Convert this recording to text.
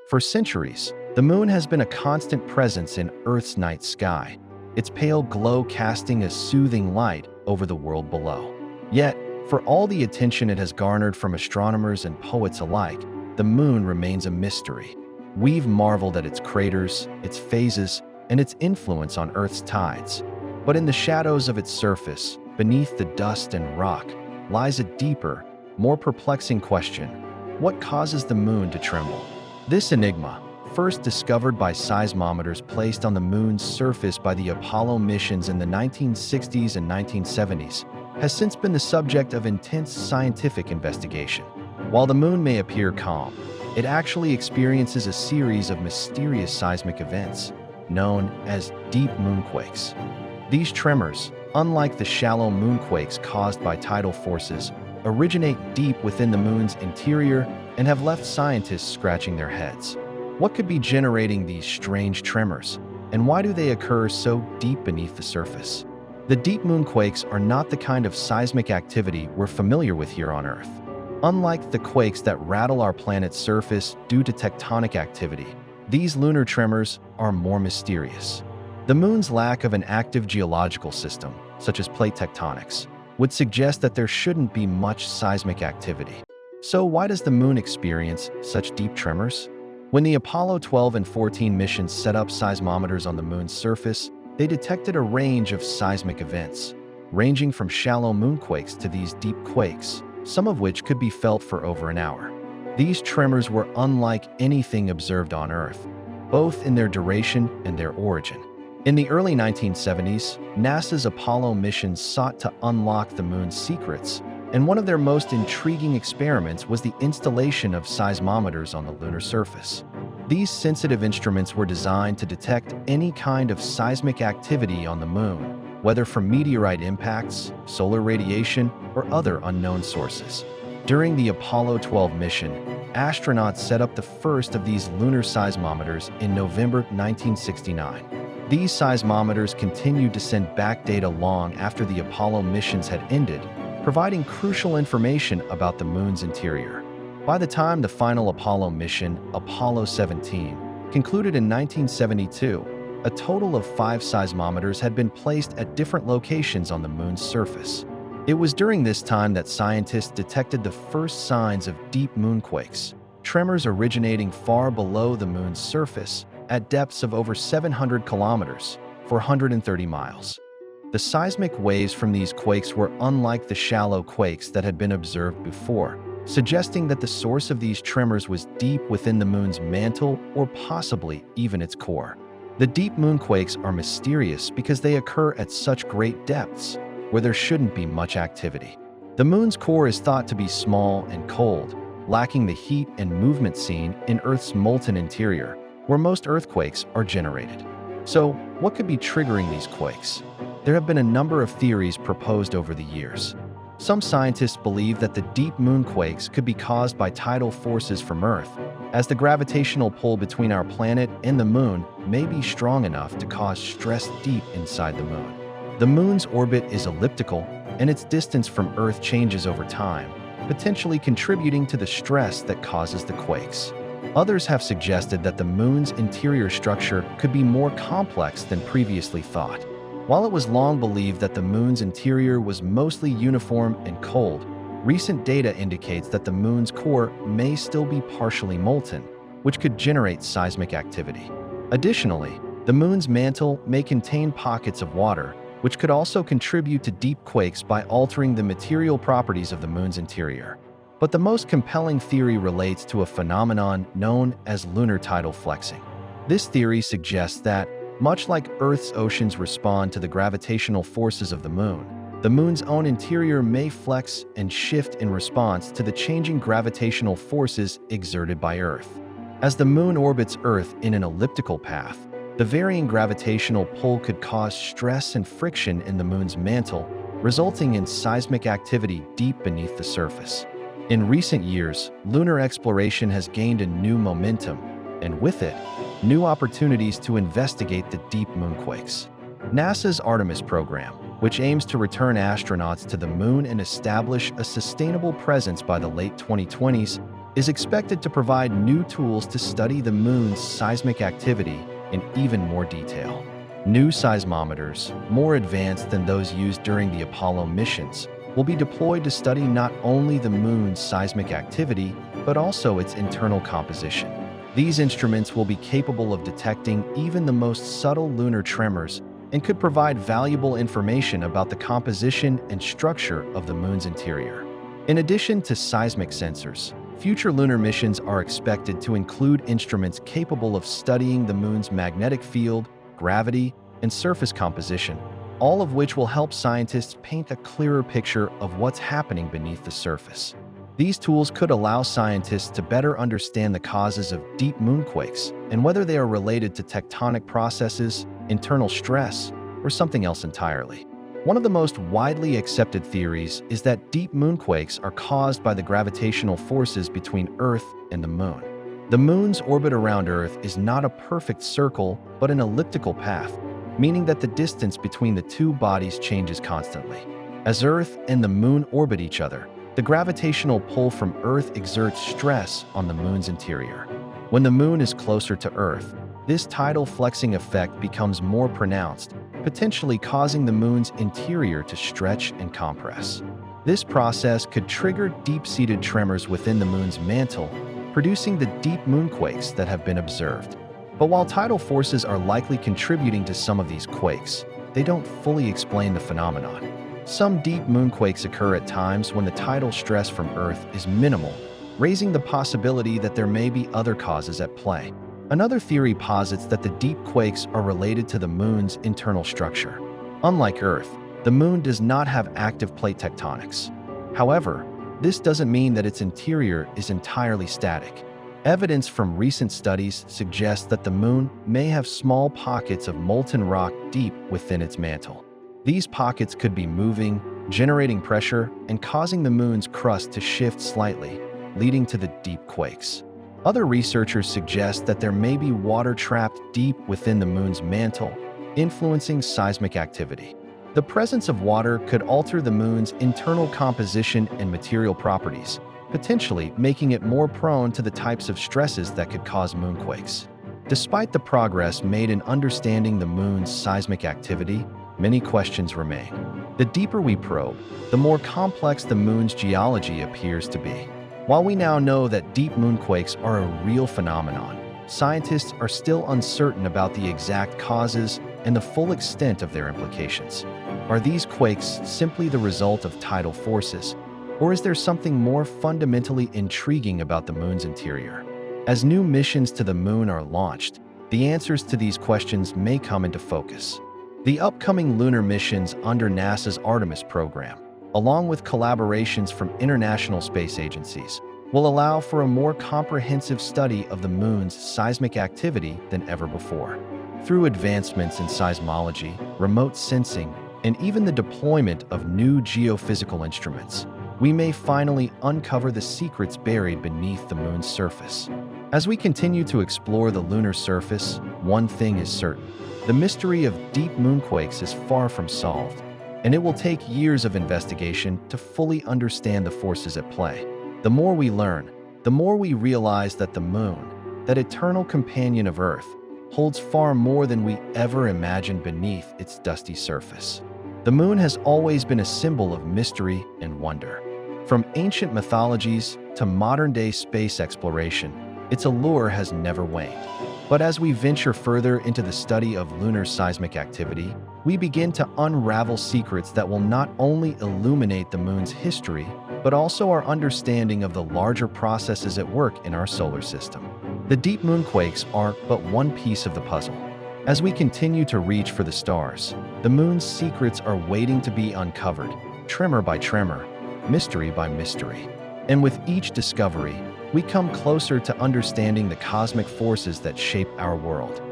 For centuries, the moon has been a constant presence in Earth's night sky, its pale glow casting a soothing light over the world below. Yet, for all the attention it has garnered from astronomers and poets alike, the moon remains a mystery. We've marveled at its craters, its phases, and its influence on Earth's tides. But in the shadows of its surface, beneath the dust and rock, lies a deeper, more perplexing question. What causes the moon to tremble? This enigma, first discovered by seismometers placed on the moon's surface by the Apollo missions in the 1960s and 1970s, has since been the subject of intense scientific investigation. While the moon may appear calm, it actually experiences a series of mysterious seismic events, known as deep moonquakes. These tremors, unlike the shallow moonquakes caused by tidal forces, originate deep within the moon's interior and have left scientists scratching their heads. What could be generating these strange tremors, and why do they occur so deep beneath the surface? The deep moonquakes are not the kind of seismic activity we're familiar with here on Earth. Unlike the quakes that rattle our planet's surface due to tectonic activity, these lunar tremors are more mysterious. The moon's lack of an active geological system, such as plate tectonics, would suggest that there shouldn't be much seismic activity. So why does the moon experience such deep tremors? When the Apollo 12 and 14 missions set up seismometers on the moon's surface, they detected a range of seismic events, ranging from shallow moonquakes to these deep quakes, some of which could be felt for over an hour. These tremors were unlike anything observed on Earth, both in their duration and their origin. In the early 1970s, NASA's Apollo missions sought to unlock the moon's secrets, and one of their most intriguing experiments was the installation of seismometers on the lunar surface. These sensitive instruments were designed to detect any kind of seismic activity on the moon, whether from meteorite impacts, solar radiation, or other unknown sources. During the Apollo 12 mission, astronauts set up the first of these lunar seismometers in November 1969. These seismometers continued to send back data long after the Apollo missions had ended, providing crucial information about the moon's interior. By the time the final Apollo mission, Apollo 17, concluded in 1972, a total of 5 seismometers had been placed at different locations on the moon's surface. It was during this time that scientists detected the first signs of deep moonquakes, tremors originating far below the moon's surface at depths of over 700 kilometers, 430 miles. The seismic waves from these quakes were unlike the shallow quakes that had been observed before, suggesting that the source of these tremors was deep within the moon's mantle or possibly even its core. The deep moonquakes are mysterious because they occur at such great depths, where there shouldn't be much activity. The moon's core is thought to be small and cold, lacking the heat and movement seen in Earth's molten interior, where most earthquakes are generated. So, what could be triggering these quakes? There have been a number of theories proposed over the years. Some scientists believe that the deep moonquakes could be caused by tidal forces from Earth, as the gravitational pull between our planet and the moon may be strong enough to cause stress deep inside the moon. The moon's orbit is elliptical, and its distance from Earth changes over time, potentially contributing to the stress that causes the quakes. Others have suggested that the moon's interior structure could be more complex than previously thought. While it was long believed that the moon's interior was mostly uniform and cold, recent data indicates that the moon's core may still be partially molten, which could generate seismic activity. Additionally, the moon's mantle may contain pockets of water, which could also contribute to deep quakes by altering the material properties of the moon's interior. But the most compelling theory relates to a phenomenon known as lunar tidal flexing. This theory suggests that, much like Earth's oceans respond to the gravitational forces of the moon's own interior may flex and shift in response to the changing gravitational forces exerted by Earth. As the moon orbits Earth in an elliptical path, the varying gravitational pull could cause stress and friction in the moon's mantle, resulting in seismic activity deep beneath the surface. In recent years, lunar exploration has gained a new momentum, and with it, new opportunities to investigate the deep moonquakes. NASA's Artemis program, which aims to return astronauts to the moon and establish a sustainable presence by the late 2020s, is expected to provide new tools to study the moon's seismic activity in even more detail. New seismometers, more advanced than those used during the Apollo missions, will be deployed to study not only the moon's seismic activity, but also its internal composition. These instruments will be capable of detecting even the most subtle lunar tremors and could provide valuable information about the composition and structure of the moon's interior. In addition to seismic sensors, future lunar missions are expected to include instruments capable of studying the moon's magnetic field, gravity, and surface composition, all of which will help scientists paint a clearer picture of what's happening beneath the surface. These tools could allow scientists to better understand the causes of deep moonquakes and whether they are related to tectonic processes, internal stress, or something else entirely. One of the most widely accepted theories is that deep moonquakes are caused by the gravitational forces between Earth and the Moon. The Moon's orbit around Earth is not a perfect circle, but an elliptical path, meaning that the distance between the two bodies changes constantly. As Earth and the Moon orbit each other, the gravitational pull from Earth exerts stress on the Moon's interior. When the Moon is closer to Earth, this tidal flexing effect becomes more pronounced, potentially causing the Moon's interior to stretch and compress. This process could trigger deep-seated tremors within the Moon's mantle, producing the deep moonquakes that have been observed. But while tidal forces are likely contributing to some of these quakes, they don't fully explain the phenomenon. Some deep moonquakes occur at times when the tidal stress from Earth is minimal, raising the possibility that there may be other causes at play. Another theory posits that the deep quakes are related to the Moon's internal structure. Unlike Earth, the Moon does not have active plate tectonics. However, this doesn't mean that its interior is entirely static. Evidence from recent studies suggests that the Moon may have small pockets of molten rock deep within its mantle. These pockets could be moving, generating pressure, and causing the Moon's crust to shift slightly, leading to the deep quakes. Other researchers suggest that there may be water trapped deep within the Moon's mantle, influencing seismic activity. The presence of water could alter the Moon's internal composition and material properties, potentially making it more prone to the types of stresses that could cause moonquakes. Despite the progress made in understanding the Moon's seismic activity, many questions remain. The deeper we probe, the more complex the Moon's geology appears to be. While we now know that deep moonquakes are a real phenomenon, scientists are still uncertain about the exact causes and the full extent of their implications. Are these quakes simply the result of tidal forces, or is there something more fundamentally intriguing about the Moon's interior? As new missions to the Moon are launched, the answers to these questions may come into focus. The upcoming lunar missions under NASA's Artemis program, along with collaborations from international space agencies, will allow for a more comprehensive study of the Moon's seismic activity than ever before. Through advancements in seismology, remote sensing, and even the deployment of new geophysical instruments, we may finally uncover the secrets buried beneath the Moon's surface. As we continue to explore the lunar surface, one thing is certain: the mystery of deep moonquakes is far from solved, and it will take years of investigation to fully understand the forces at play. The more we learn, the more we realize that the Moon, that eternal companion of Earth, holds far more than we ever imagined beneath its dusty surface. The Moon has always been a symbol of mystery and wonder. From ancient mythologies to modern-day space exploration, its allure has never waned. But as we venture further into the study of lunar seismic activity, we begin to unravel secrets that will not only illuminate the Moon's history, but also our understanding of the larger processes at work in our solar system. The deep moonquakes are but one piece of the puzzle. As we continue to reach for the stars, the Moon's secrets are waiting to be uncovered, tremor by tremor, mystery by mystery. And with each discovery, we come closer to understanding the cosmic forces that shape our world.